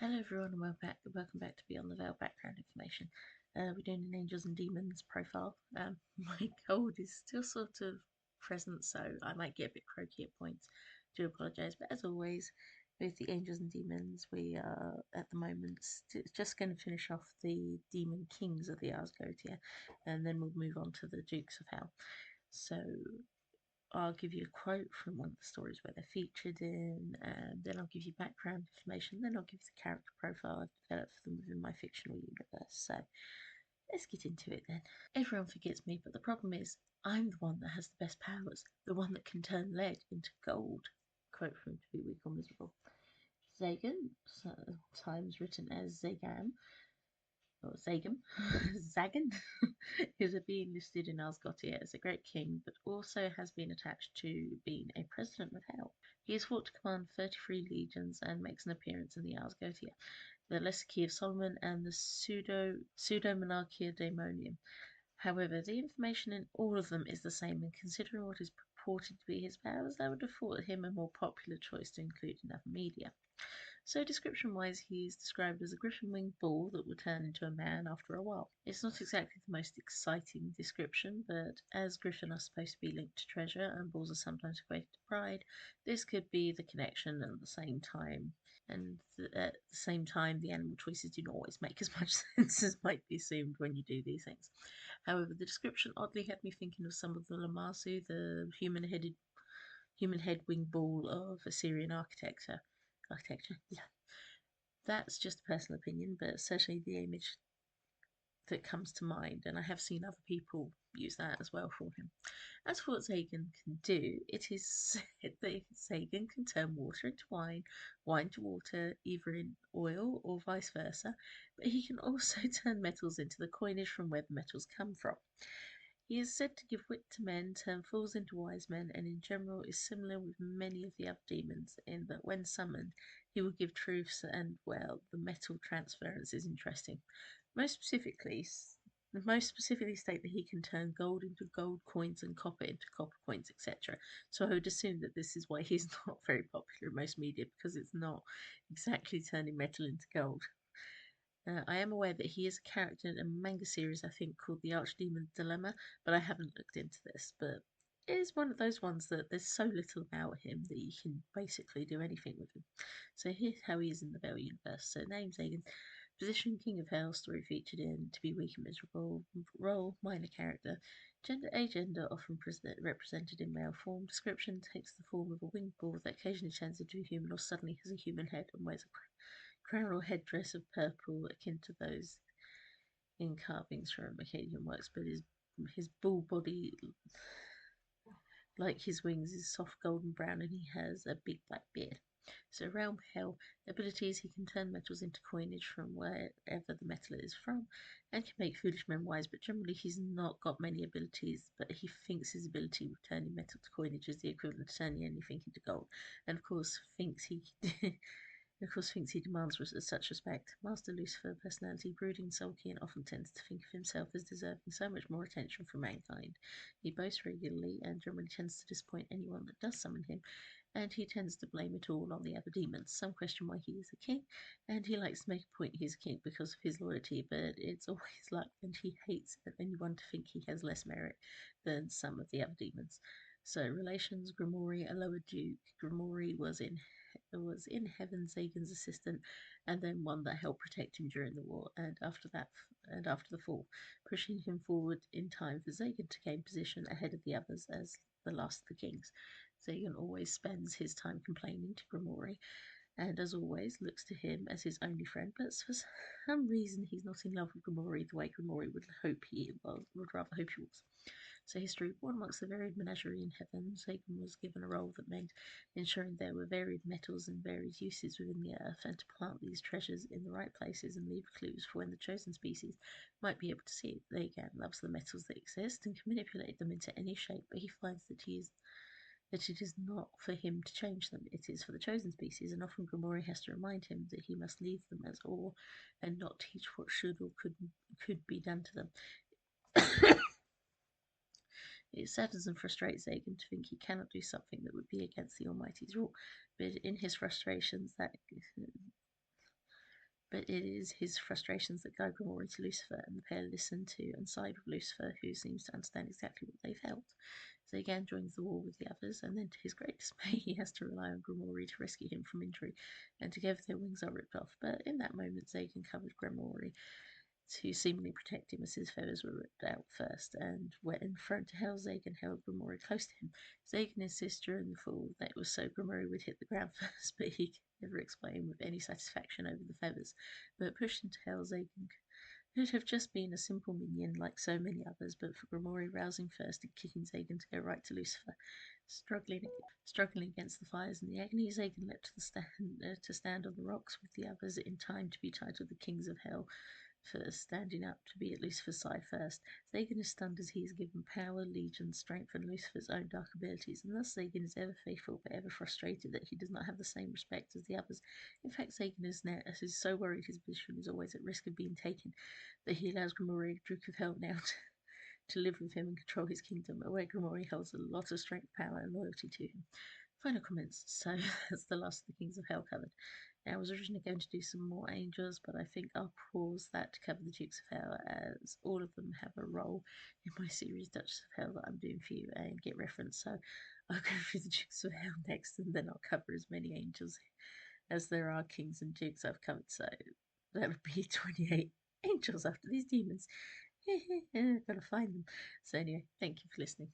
Hello everyone and welcome back to Beyond the Veil background information. We're doing an Angels and Demons profile. My cold is still sort of present, so I might get a bit croaky at points. Do apologise, but as always, with the Angels and Demons, we are at the moment just going to finish off the Demon Kings of the Asgardia, and then we'll move on to the Dukes of Hell. So I'll give you a quote from one of the stories where they're featured in, and then I'll give you background information, then I'll give you the character profile I've developed for them within my fictional universe. So let's get into it then. Everyone forgets me, but the problem is I'm the one that has the best powers, the one that can turn lead into gold. Quote from To Be Weak or Miserable. Zagan, sometimes written as Zagan, or Zagan, Zagan, is a being listed in Asgardia as a great king, but also has been attached to being a president of Hell. He is thought to command 33 legions and makes an appearance in the Asgardia, the Lesser Key of Solomon, and the Pseudo-Monarchia Daemonium. However, the information in all of them is the same, and considering what is purported to be his powers, I would have thought him a more popular choice to include in other media. So description-wise, he's described as a griffin-winged bull that will turn into a man after a while. It's not exactly the most exciting description, but as griffin are supposed to be linked to treasure and bulls are sometimes equated to pride, this could be the connection at the same time. And at the same time, the animal choices do not always make as much sense as might be assumed when you do these things. However, the description oddly had me thinking of some of the Lamassu, the human head winged bull of Assyrian architecture. Yeah. That's just a personal opinion, but certainly the image that comes to mind, and I have seen other people use that as well for him. As for what Zagan can do, it is said that Zagan can turn water into wine, wine to water, either in oil or vice versa, but he can also turn metals into the coinage from where the metals come from. He is said to give wit to men, turn fools into wise men, and in general is similar with many of the other demons in that when summoned, he will give truths and, well, the metal transference is interesting. Most specifically, most specifically state that he can turn gold into gold coins and copper into copper coins, etc. So I would assume that this is why he's not very popular in most media, because it's not exactly turning metal into gold. I am aware that he is a character in a manga series, I think, called The Archdemon Dilemma, but I haven't looked into this. But it is one of those ones that there's so little about him that you can basically do anything with him. So here's how he is in the Veil universe. So name Zagan, position King of Hell, story featured in To Be Weak and Miserable, role minor character, gender agender often represented in male form, description takes the form of a winged bull that occasionally turns into a human or suddenly has a human head and wears a crown or headdress of purple akin to those in carvings from Akkadian works, but his bull body, like his wings, is soft golden brown and he has a big black beard. So Realm Hell abilities, he can turn metals into coinage from wherever the metal is from and can make foolish men wise, but generally he's not got many abilities, but he thinks his ability with turning metal to coinage is the equivalent to turning anything into gold, and of course thinks he demands such respect. Master Lucifer, personality brooding, sulky, and often tends to think of himself as deserving so much more attention from mankind. He boasts regularly and generally tends to disappoint anyone that does summon him, and he tends to blame it all on the other demons. Some question why he is a king, and he likes to make a point he's a king because of his loyalty, but it's always luck, and he hates anyone to think he has less merit than some of the other demons. So relations, Grimoire, a lower duke. Grimoire was in heaven Zagan's assistant, and then one that helped protect him during the war, and after the fall, pushing him forward in time for Zagan to gain position ahead of the others as the last of the kings. Zagan always spends his time complaining to Grimoire, and as always looks to him as his only friend, but for some reason he's not in love with Grimoire the way Grimoire would rather hope he was. So history, born amongst the varied menagerie in heaven, Zagan was given a role that meant ensuring there were varied metals and varied uses within the earth, and to plant these treasures in the right places and leave clues for when the chosen species might be able to see it. Zagan loves the metals that exist and can manipulate them into any shape, but he finds that it is not for him to change them, it is for the chosen species, and often Grimoire has to remind him that he must leave them as ore and not teach what should or could be done to them. It saddens and frustrates Zagan to think he cannot do something that would be against the Almighty's rule, but in his frustrations But it is his frustrations that guide Grimoire to Lucifer, and the pair listen to and side with Lucifer, who seems to understand exactly what they felt. Zagan joins the war with the others, and then to his great dismay, he has to rely on Grimoire to rescue him from injury, and together their wings are ripped off. But in that moment, Zagan covered Grimoire to seemingly protect him as his feathers were ripped out first, and when thrown to hell, Zagan held Grimoire close to him. Zagan insists during the fall that it was so Grimoire would hit the ground first, but he could never explain with any satisfaction over the feathers. But pushed into hell, Zagan could have just been a simple minion like so many others, but for Grimoire rousing first and kicking Zagan to go right to Lucifer. Struggling against the fires and the agony, Zagan leapt to stand on the rocks with the others in time to be titled the Kings of Hell for standing up to be at Lucifer's side first. Zagan is stunned as he is given power, legion, strength, and Lucifer's own dark abilities, and thus Zagan is ever faithful but ever frustrated that he does not have the same respect as the others. In fact, Zagan is so worried his position is always at risk of being taken that he allows Grimoire, Duke of Hell, now to live with him and control his kingdom, where Grimoire holds a lot of strength, power, and loyalty to him. Final comments. So that's the last of the Kings of Hell covered. Now, I was originally going to do some more angels, but I think I'll pause that to cover the Dukes of Hell, as all of them have a role in my series Duchess of Hell that I'm doing for you and get reference. So I'll go through the Dukes of Hell next, and then I'll cover as many angels as there are kings and dukes I've covered. So that would be 28 angels after these demons. Gotta find them. So anyway, thank you for listening.